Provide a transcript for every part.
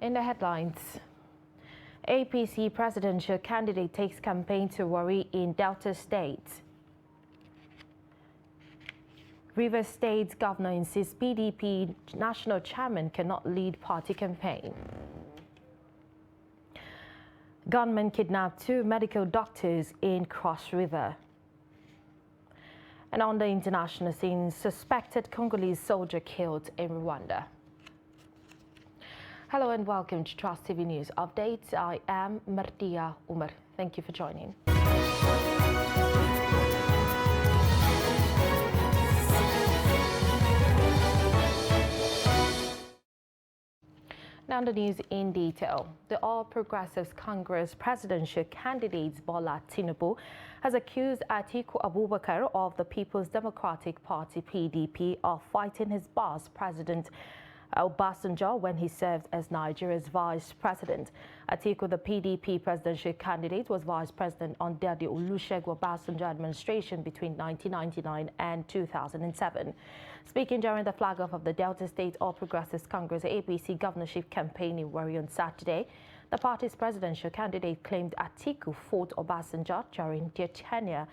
In the headlines, APC presidential candidate takes campaign to worry in Delta State. Rivers State governor insists PDP national chairman cannot lead party campaign. Gunmen kidnapped 2 medical doctors in Cross River. And on the international scene, suspected Congolese soldier killed in Rwanda. Hello and welcome to Trust TV News Updates. I am Martia Umar. Thank you for joining. Now the news in detail. The All Progressives Congress presidential candidate Bola Tinubu has accused Atiku Abubakar of the People's Democratic Party (PDP) of fighting his boss, President Obasanjo, when he served as Nigeria's vice president. Atiku, the PDP presidential candidate, was vice president under the Olusegun Obasanjo administration between 1999 and 2007. Speaking during the flag-off of the Delta State All Progressives Congress APC governorship campaign in Warri on Saturday, the party's presidential candidate claimed Atiku fought Obasanjo during their tenure.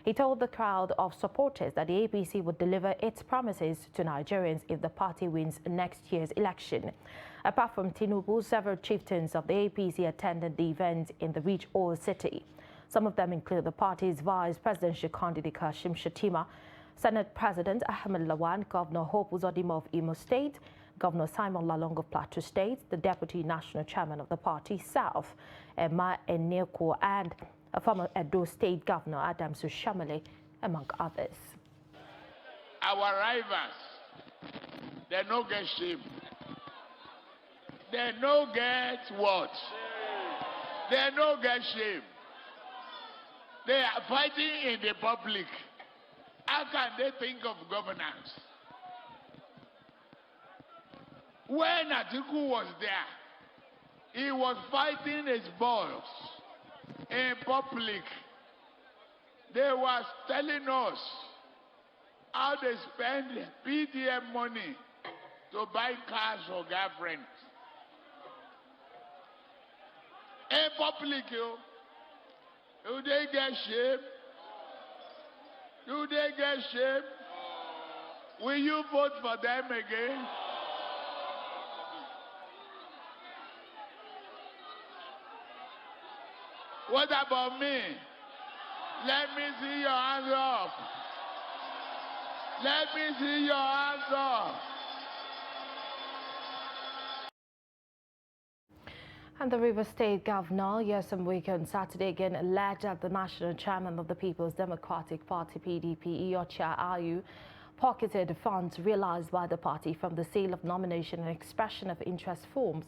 He told the crowd of supporters that the APC would deliver its promises to Nigerians if the party wins next year's election. Apart from Tinubu, several chieftains of the APC attended the event in the rich oil city. Some of them include the party's vice presidential candidate Kashim Shettima, Senate President Ahmed Lawan, Governor Hope Uzodinma of Imo State, Governor Simon Lalong of Plateau State, the Deputy National Chairman of the party, South, Emma Eneko, and a former Edo State Governor Adams Oshiomhole, among others. Our rivals, they no get shame. They no get what? They no get shame. They are fighting in the public. How can they think of governance? When Atiku was there, he was fighting his boss in public. They were telling us how they spend PDM money to buy cars for girlfriends. In public, do they get shame? Do they get shame? Will you vote for them again? What about me? Let me see your hands up. Let me see your hands up. And the Rivers State Governor, Nyesom Wike, on Saturday again alleged that the national chairman of the People's Democratic Party (PDP), Iyorchia Ayu, pocketed funds realized by the party from the sale of nomination and expression of interest forms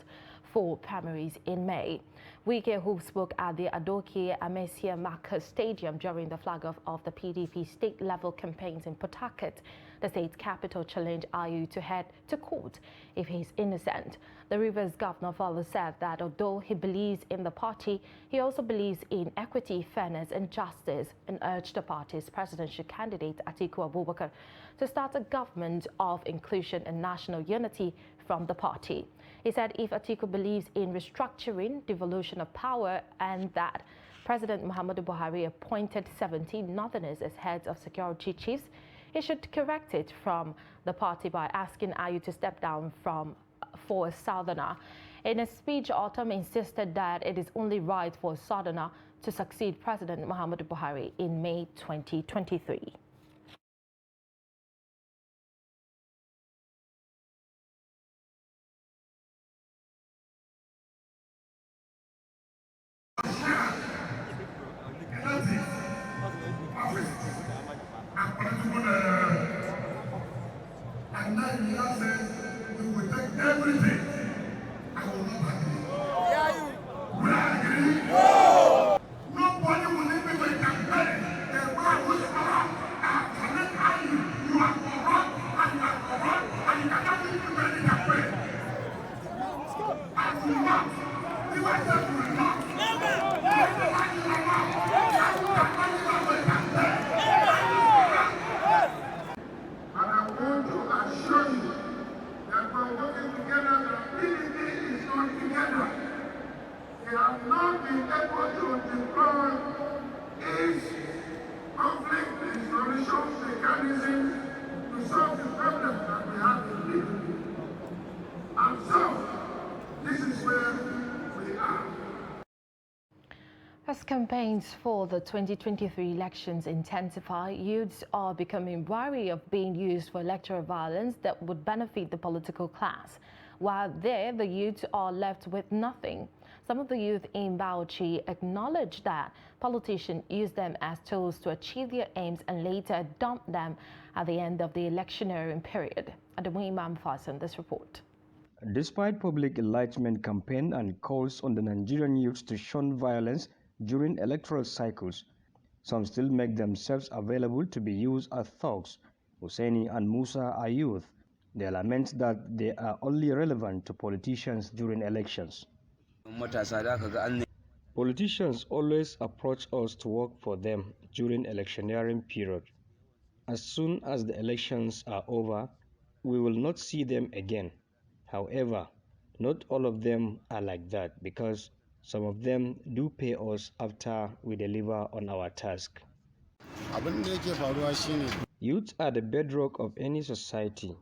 for primaries in May. Wike, who spoke at the Adoke Amesia Marcus Stadium during the flag-off of the PDP state-level campaigns in Port Harcourt, the state's capital, challenged Ayu to head to court if he's innocent. The Rivers governor further said that although he believes in the party, he also believes in equity, fairness and justice, and urged the party's presidential candidate Atiku Abubakar to start a government of inclusion and national unity from the party. He said if Atiku believes in restructuring, devolution of power, and that President Muhammadu Buhari appointed 17 Northerners as heads of security chiefs, he should correct it from the party by asking Ayu to step down for a Southerner. In a speech, Autumn insisted that it is only right for a Southerner to succeed President Muhammadu Buhari in May 2023. And then he says, we will take everything. I will not agree. Will I agree? No! Nobody will leave me to a campaign. The man who is corrupt, you are corrupt, and you cannot leave me to any campaign. I will not. If I said you will not, assure you that we're working together, the PDP is not together. be able to deploy its conflict resolution mechanism to solve the problems that we have in Libya. And so, this is where we are. As campaigns for the 2023 elections intensify, youths are becoming wary of being used for electoral violence that would benefit the political class. While there, the youths are left with nothing. Some of the youth in Bauchi acknowledge that politicians use them as tools to achieve their aims and later dump them at the end of the electioneering period. Adamu Imam fastened this report. Despite public enlightenment campaign and calls on the Nigerian youths to shun violence during electoral cycles, some still make themselves available to be used as thugs. Hussaini and Musa are youth. They lament that they are only relevant to politicians during elections. Politicians always approach us to work for them during electioneering period. As soon as the elections are over, we will not see them again. However, not all of them are like that because some of them do pay us after we deliver on our task. Youth are the bedrock of any society,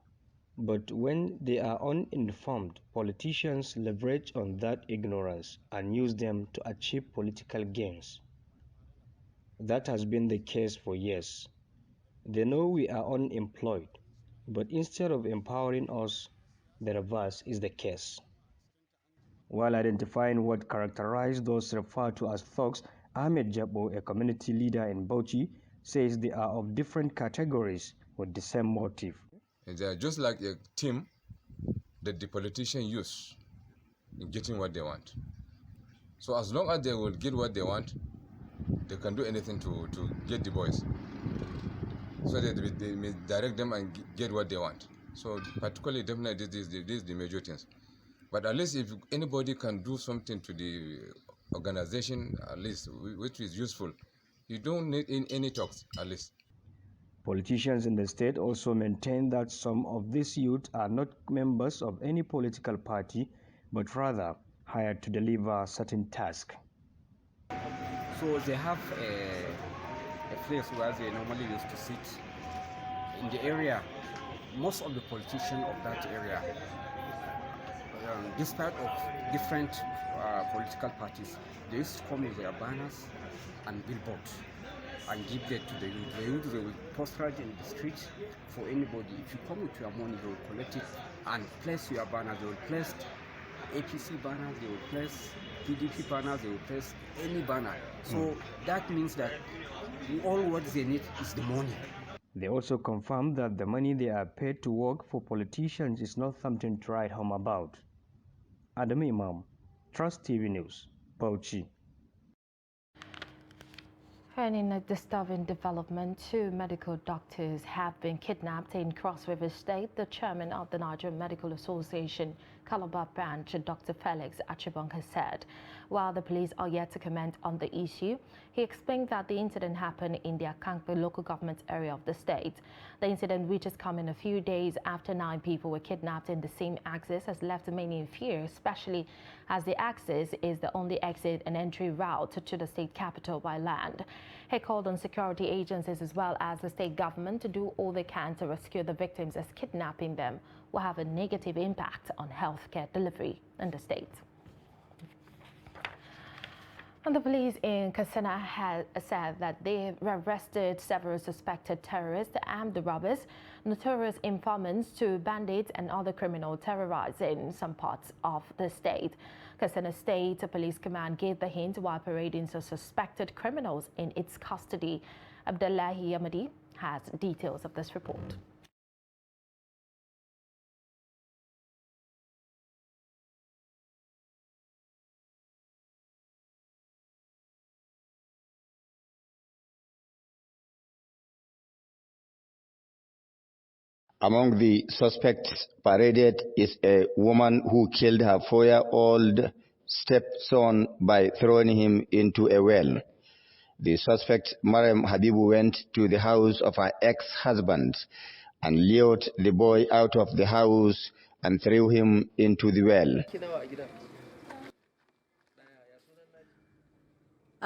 but when they are uninformed, politicians leverage on that ignorance and use them to achieve political gains. That has been the case for years. They know we are unemployed, but instead of empowering us, the reverse is the case. While identifying what characterized those referred to as thugs, Ahmed Jabo, a community leader in Bauchi, says they are of different categories with the same motive. They are just like a team that the politicians use in getting what they want. So as long as they will get what they want, they can do anything to get the boys. So that they may direct them and get what they want. So particularly, definitely, this is the major things. But at least if anybody can do something to the organization, at least, which is useful, you don't need any talks, at least. Politicians in the state also maintain that some of these youth are not members of any political party, but rather hired to deliver certain tasks. So they have a place where they normally used to sit in the area. Most of the politicians of that area, despite of different political parties, they used to come with their banners and billboards and give that to the youth. The youth, they will posterate in the street for anybody. If you come with your money, they will collect it and place your banner. They will place APC banners, they will place PDP banners, they will place any banner. So that means that all what they need is the money. They also confirm that the money they are paid to work for politicians is not something to write home about. Adam Imam, Trust TV News, Bauchi. And in a disturbing development, 2 medical doctors have been kidnapped in Cross River State. The chairman of the Nigerian Medical Association, Calabar branch, Dr. Felix Achibong, has said. While the police are yet to comment on the issue, he explained that the incident happened in the Akankpe local government area of the state. The incident, which has come in a few days after 9 people were kidnapped in the same axis, has left many in fear, especially as the axis is the only exit and entry route to the state capital by land. He called on security agencies as well as the state government to do all they can to rescue the victims, as kidnapping them will have a negative impact on healthcare delivery in the state. And the police in Katsina has said that they arrested several suspected terrorists and the robbers, notorious informants to bandits and other criminals terrorizing some parts of the state. Katsina State Police Command gave the hint while parading some suspected criminals in its custody. Abdullahi Yamadi has details of this report. Among the suspects paraded is a woman who killed her 4-year-old stepson by throwing him into a well. The suspect, Mariam Habibu, went to the house of her ex-husband and lured the boy out of the house and threw him into the well.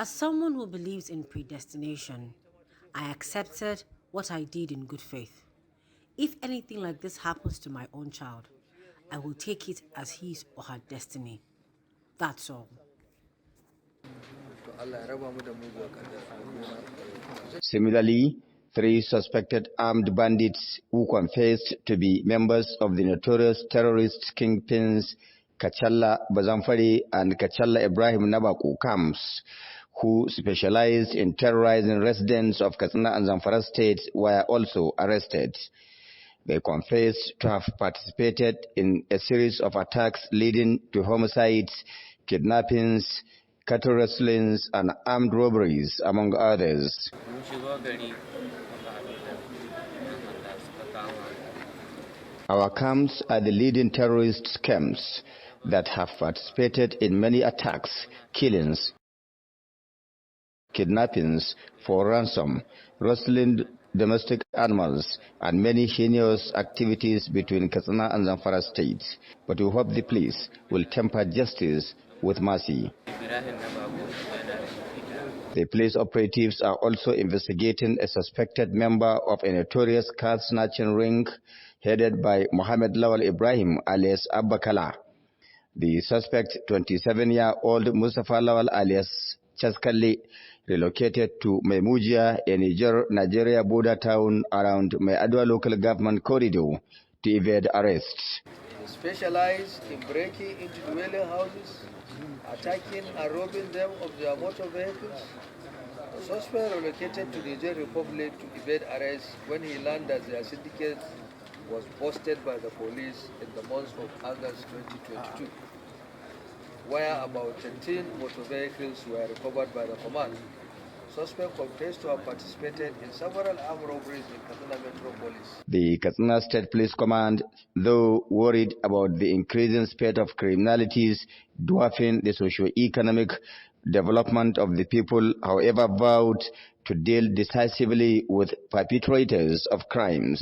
As someone who believes in predestination, I accepted what I did in good faith. If anything like this happens to my own child, I will take it as his or her destiny. That's all. Similarly, 3 suspected armed bandits who confessed to be members of the notorious terrorist kingpins Kachalla Bazamfari and Kachalla Ibrahim Nabaku camps, who specialized in terrorizing residents of Katsina and Zamfara states, were also arrested. They confessed to have participated in a series of attacks leading to homicides, kidnappings, cattle rustlings, and armed robberies, among others. Our camps are the leading terrorist camps that have participated in many attacks, killings, kidnappings for ransom, rustling domestic animals, and many heinous activities between Katsina and Zamfara states. But we hope the police will temper justice with mercy. The police operatives are also investigating a suspected member of a notorious car-snatching ring headed by Mohammed Lawal Ibrahim alias Abba Kala. The suspect, 27-year-old Mustafa Lawal alias Chaskali, relocated to Maimujia, a Nigeria border town around Mayadwa local government corridor, to evade arrest. They specialize in breaking into dwelling houses, attacking and robbing them of their motor vehicles. The suspect relocated to the Niger Republic to evade arrest when he learned that their syndicate was busted by the police in the month of August 2022, where about 13 motor vehicles were recovered by the command. Suspect confessed to have participated in several armed robberies in Katsina Metropolis. The Katsina State Police Command, though worried about the increasing spate of criminalities dwarfing the socio-economic development of the people, however, vowed to deal decisively with perpetrators of crimes.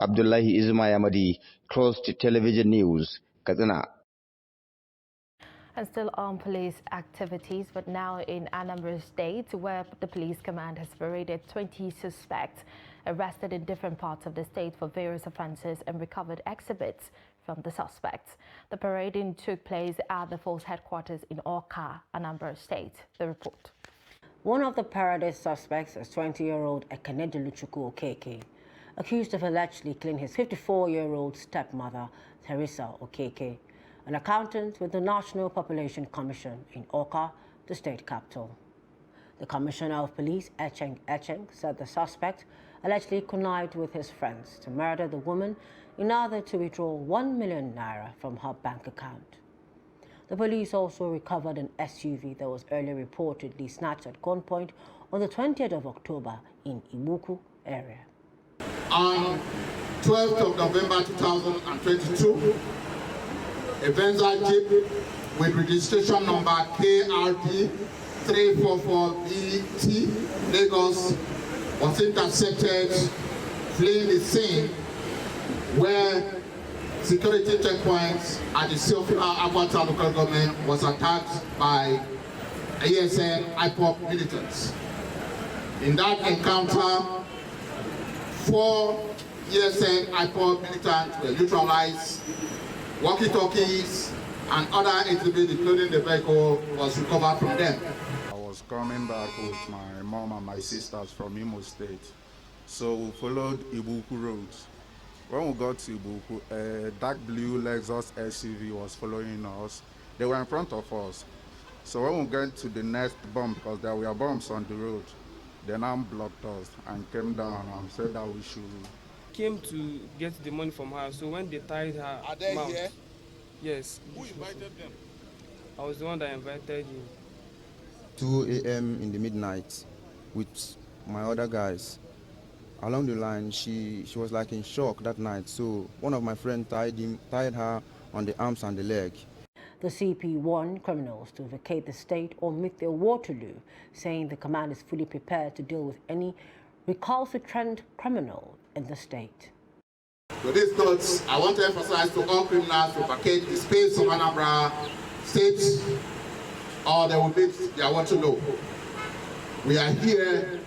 Abdullahi Ismayamadi, Trust Television News, Katsina. And still on police activities, but now in Anambra State, where the police command has paraded 20 suspects arrested in different parts of the state for various offences and recovered exhibits from the suspects. The parading took place at the force headquarters in Awka, Anambra State. The report. One of the paraded suspects is 20-year-old Ekenedi Luchukwu Okeke, accused of allegedly killing his 54-year-old stepmother, Teresa Okeke, an accountant with the National Population Commission in Awka, the state capital. The Commissioner of Police, Echeng, said the suspect allegedly connived with his friends to murder the woman in order to withdraw 1 million naira from her bank account. The police also recovered an SUV that was earlier reportedly snatched at gunpoint on the 20th of October in Ibuku area. On 12th of November 2022, a Venza Jeep with registration number KRD 344BT Lagos was intercepted fleeing the scene where security checkpoints at the Siofila Akwata local government was attacked by ASN IPOP militants. In that encounter, 4 ASN IPOP militants were neutralized. Walkie-talkies and other exhibits, including the vehicle, was recovered from them. I was coming back with my mom and my sisters from Imo State. So we followed Ibuku Road. When we got to Ibuku, a dark blue Lexus SUV was following us. They were in front of us. So when we got to the next bump, because there were bumps on the road, they now blocked us and came down and said that we should came to get the money from her, so when they tied her Are they mouth, here? yes. Who invited them? I was the one that invited you. 2 a.m. in the midnight with my other guys. Along the line, she was like in shock that night, so one of my friends tied her on the arms and the leg. The CP warned criminals to vacate the state or meet their Waterloo, saying the command is fully prepared to deal with any recalcitrant criminal in the state. With these notes, I want to emphasize to all criminals to vacate the space of Anambra State or they will meet their Waterloo. We are here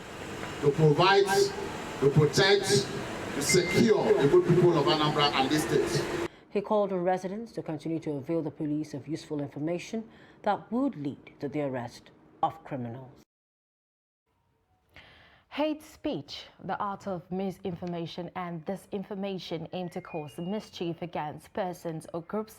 to provide, to protect, to secure the good people of Anambra and this state. He called on residents to continue to avail the police of useful information that would lead to the arrest of criminals. Hate speech, the art of misinformation and disinformation aimed to cause mischief against persons or groups,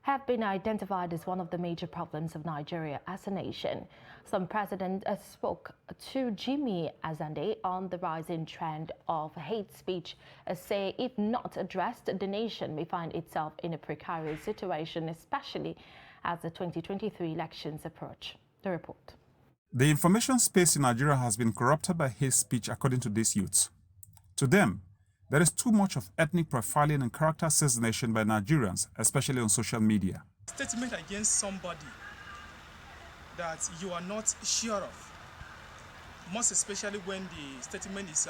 have been identified as one of the major problems of Nigeria as a nation. Some president spoke to Jimmy Azande on the rising trend of hate speech, say if not addressed, the nation may find itself in a precarious situation, especially as the 2023 elections approach. The report. The information space in Nigeria has been corrupted by hate speech, according to these youths. To them, there is too much of ethnic profiling and character assassination by Nigerians, especially on social media. Statement against somebody that you are not sure of, most especially when the statement is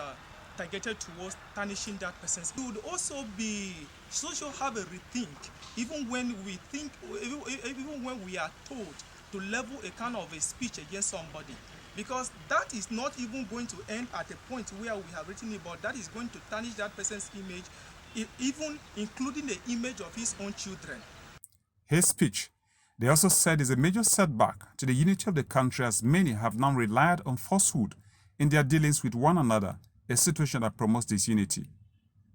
targeted towards tarnishing that person. It would also be social have a rethink, even when we think, even when we are told to level a kind of a speech against somebody, because that is not even going to end at a point where we have written about that is going to tarnish that person's image, even including the image of his own children. Hate speech, they also said, is a major setback to the unity of the country, as many have now relied on falsehood in their dealings with one another, a situation that promotes disunity.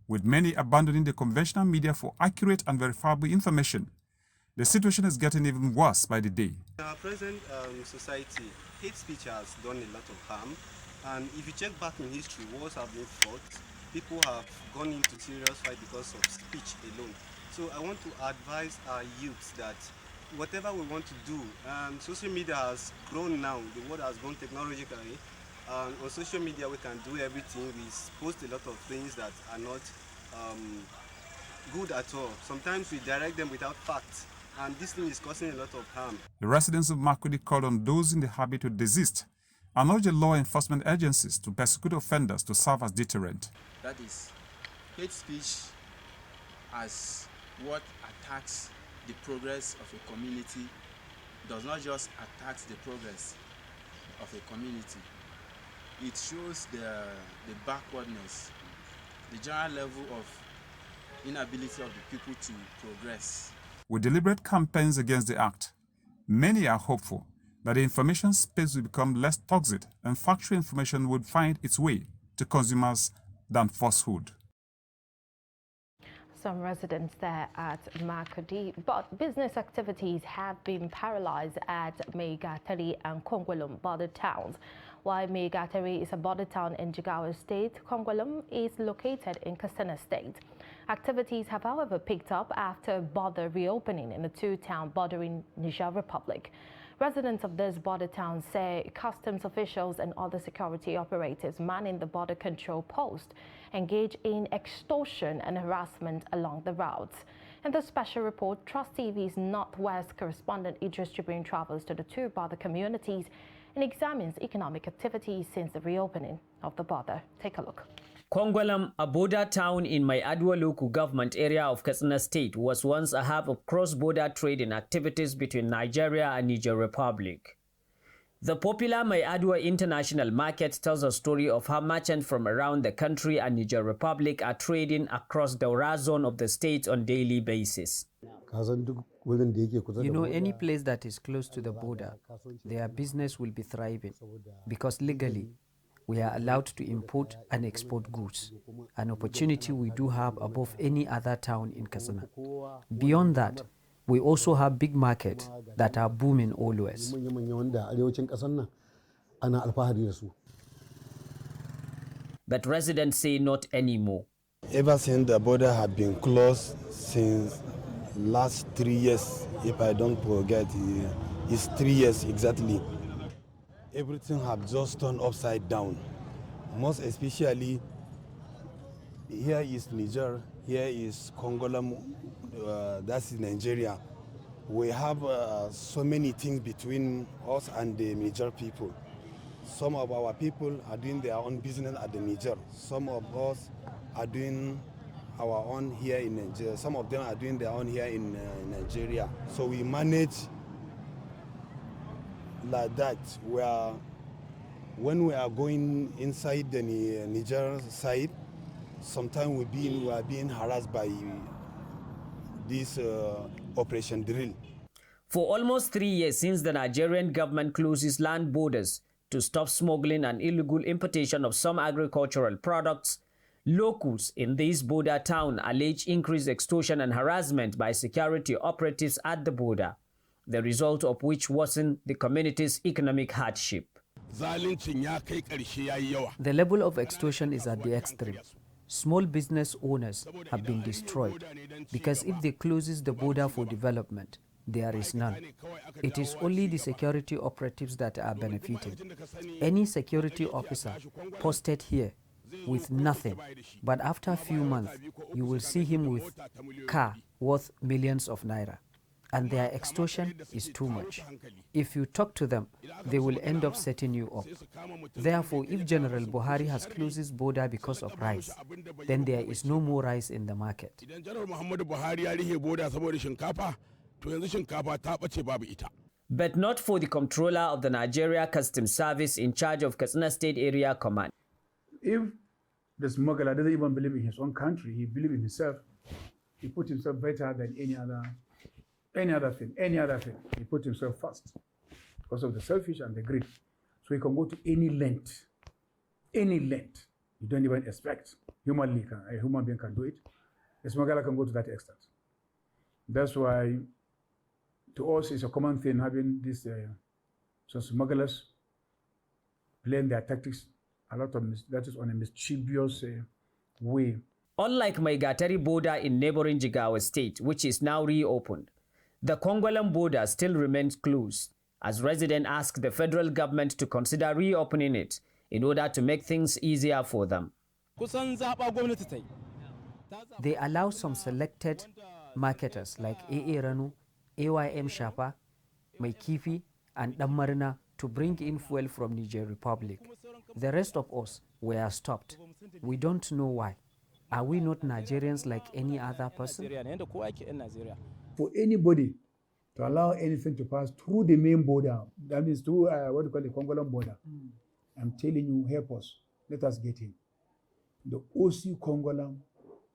With many abandoning the conventional media for accurate and verifiable information, the situation is getting even worse by the day. In our present society, hate speech has done a lot of harm, and if you check back in history, wars have been fought, people have gone into serious fight because of speech alone. So I want to advise our youths that whatever we want to do, social media has grown now, the world has grown technologically. On social media we can do everything. We post a lot of things that are not good at all. Sometimes we direct them without facts, and this thing is causing a lot of harm. The residents of Makurdi called on those in the habit to desist and urge the law enforcement agencies to persecute offenders to serve as deterrent. That is, hate speech as what attacks the progress of a community does not just attack the progress of a community. It shows the backwardness, the general level of inability of the people to progress. With deliberate campaigns against the act, many are hopeful that the information space will become less toxic and factual information would find its way to consumers than falsehood. Some residents there at Makurdi, but business activities have been paralyzed at Maigatari and Kongolum border towns. While Maigatari is a border town in Jigawa State, Kongolum is located in Katsina State. Activities have, however, picked up after border reopening in the two-town bordering Niger Republic. Residents of this border town say customs officials and other security operators manning the border control post engage in extortion and harassment along the routes. In the special report, Trust TV's Northwest correspondent Idris Jibrin travels to the two border communities and examines economic activities since the reopening of the border. Take a look. Kongolum, a border town in Maiadwa local government area of Katsina State, was once a hub of cross-border trading activities between Nigeria and Niger Republic. The popular Maiadwa International Market tells a story of how merchants from around the country and Niger Republic are trading across the Daura zone of the state on a daily basis. You know, any place that is close to the border, their business will be thriving because legally, we are allowed to import and export goods, an opportunity we do have above any other town in Katsina. Beyond that, we also have big markets that are booming always. But residents say not anymore. Ever since the border had been closed since last 3 years, if I don't forget, it's 3 years exactly. Everything have just turned upside down. Most especially, here is Niger, here is Kongolum, that's in Nigeria. We have so many things between us and the Niger people. Some of our people are doing their own business at the Niger. Some of us are doing our own here in Nigeria. Some of them are doing their own here in Nigeria. So we manage like that, where When we are going inside the Niger side, sometimes we are being harassed by this Operation Drill. For almost 3 years since the Nigerian government closed its land borders to stop smuggling and illegal importation of some agricultural products, locals in this border town allege increased extortion and harassment by security operatives at the border, the result of which worsened the community's economic hardship. The level of extortion is at the extreme. Small business owners have been destroyed because if they close the border for development, there is none. It is only the security operatives that are benefiting. Any security officer posted here with nothing, but after a few months, you will see him with car worth millions of naira. And their extortion is too much. If you talk to them, they will end up setting you up. Therefore, if General Buhari has closed his border because of rice, then there is no more rice in the market. But not for the controller of the Nigeria Customs Service in charge of Katsina State Area Command. If the smuggler doesn't even believe in his own country, he believes in himself, he puts himself better than any other thing. He put himself first because of the selfish and the greed. So he can go to any length you don't even expect. A human being can do it. A smuggler can go to that extent. That's why, to us, it's a common thing having these some smugglers playing their tactics. A lot of that is on a mischievous way. Unlike Maigatari border in neighboring Jigawa State, which is now reopened, the Kongolam border still remains closed, as residents ask the federal government to consider reopening it in order to make things easier for them. They allow some selected marketers like AA Ranu, AYM Shapa, Maikifi, and Damarina to bring in fuel from Niger Republic. The rest of us were stopped. We don't know why. Are we not Nigerians like any other person? For anybody to allow anything to pass through the main border, that means through what we call the Kongolam border, I'm telling you, help us. Let us get in. The OC Kongolam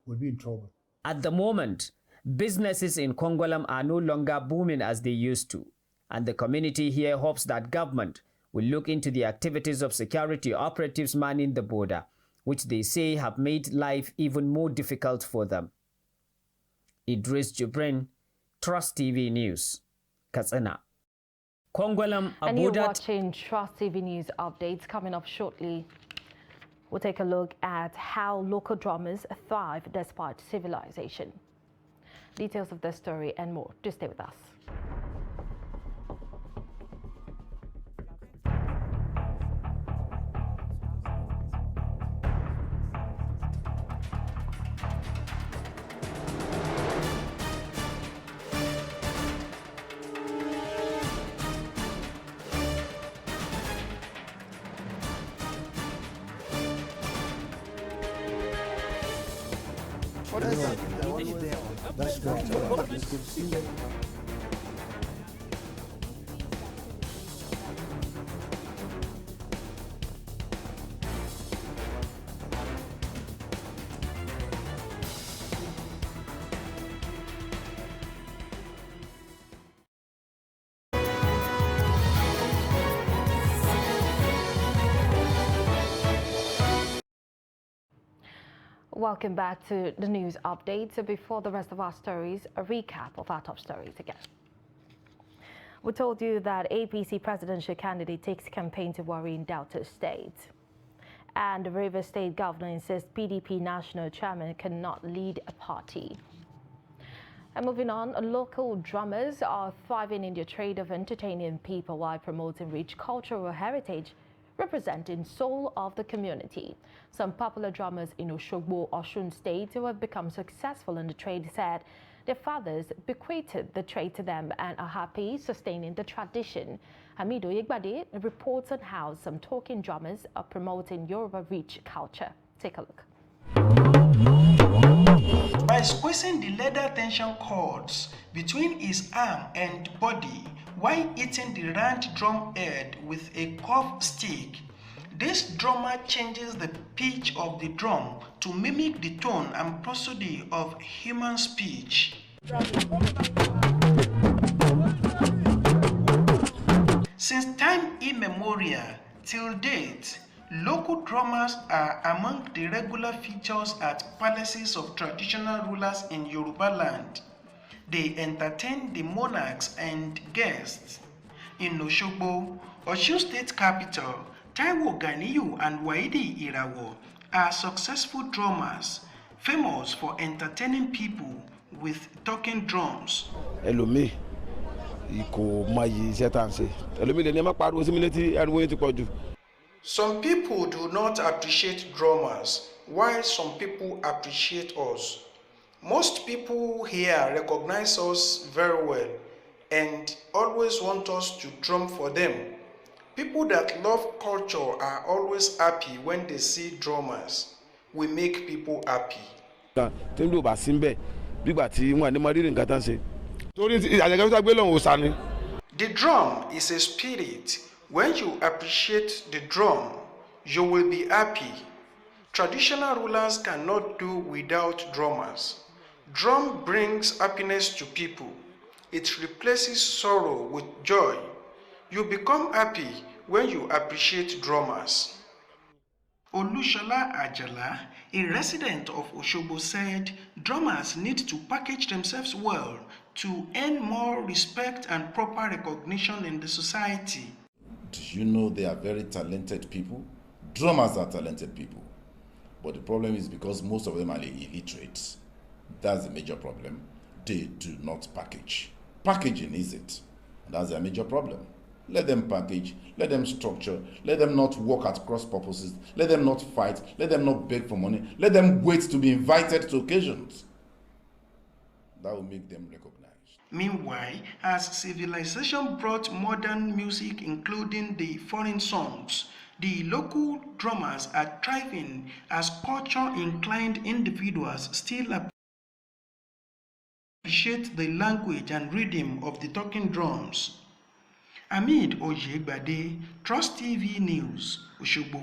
will be in trouble. At the moment, businesses in Kongolam are no longer booming as they used to, and the community here hopes that government will look into the activities of security operatives manning the border, which they say have made life even more difficult for them. Idris Jibrin, Trust TV News, Katsina. Kongolam, and you're watching Trust TV News updates. Coming up shortly, we'll take a look at how local drummers thrive despite civilization. Details of this story and more. Do stay with us. That's good. Welcome back to the news update. So before the rest of our stories, a recap of our top stories again. We told you that APC presidential candidate takes campaign to worry in Delta State. And the Rivers State governor insists PDP national chairman cannot lead a party. And moving on, local drummers are thriving in their trade of entertaining people while promoting rich cultural heritage representing soul of the community. Some popular drummers in Oshogbo, Osun State who have become successful in the trade said their fathers bequeathed the trade to them and are happy sustaining the tradition. Hamido Yegbade reports on how some talking drummers are promoting Yoruba rich culture. Take a look. By squeezing the leather tension cords between his arm and body while hitting the round drum head with a curved stick, This drummer changes the pitch of the drum to mimic the tone and prosody of human speech. Since time immemorial till date, local drummers are among the regular features at palaces of traditional rulers in Yoruba land. They entertain the monarchs and guests. In Osogbo, Osun State capital, Taiwo Ganiyu and Waidi Irawo are successful drummers, famous for entertaining people with talking drums. Ẹlòmíì kò mọyì iṣẹ́ tá à ń ṣe. Ẹlòmíì lè ní ẹ má pariwo sí mi létí ariwo yín ti pọ̀ jù. Some people do not appreciate drummers, while some people appreciate us. Most people here recognize us very well and always want us to drum for them. People that love culture are always happy when they see drummers. We make people happy. Tí ń lò bá sí ń bẹ̀ bígbà tí wọ́n ní mọ rírì nǹkan tán ṣe. Torí àjẹgẹ́ tó gbé lọ́hùn òòṣà ni. The drum is a spirit. When you appreciate the drum, you will be happy. Traditional rulers cannot do without drummers. Drum brings happiness to people. It replaces sorrow with joy. You become happy when you appreciate drummers. Olushola Ajala, a resident of Osogbo, said drummers need to package themselves well to earn more respect and proper recognition in the society. Do you know they are very talented people? Drummers are talented people. But the problem is because most of them are illiterate. That's the major problem. They do not package. Packaging is it. That's their major problem. Let them package, let them structure, let them not work at cross purposes, let them not fight, let them not beg for money, let them wait to be invited to occasions. That will make them recognized. Meanwhile, as civilization brought modern music, including the foreign songs, the local drummers are thriving as culture-inclined individuals still appreciate the language and rhythm of the talking drums. Amid Oyegbade, Trust TV News, Osogbo.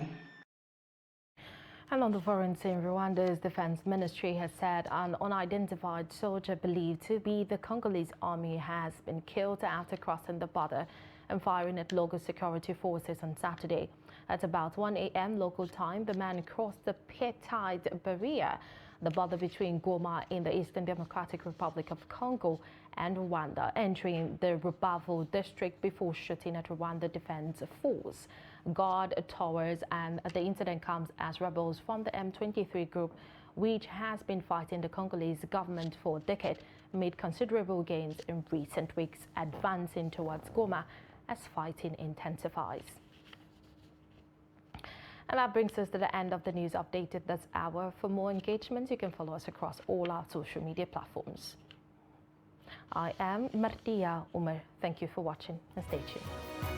And on the foreign scene, Rwanda's defense ministry has said an unidentified soldier believed to be the Congolese army has been killed after crossing the border and firing at local security forces on Saturday. At about 1 a.m. local time, the man crossed the pit-tide barrier, the border between Goma in the Eastern Democratic Republic of Congo and Rwanda, entering the Rubavu district before shooting at Rwanda Defense Force, guard towers, and the incident comes as rebels from the M23 group, which has been fighting the Congolese government for a decade, made considerable gains in recent weeks, advancing towards Goma as fighting intensifies. And that brings us to the end of the news updated this hour. For more engagements, you can follow us across all our social media platforms. I am Martia Umar. Thank you for watching and stay tuned.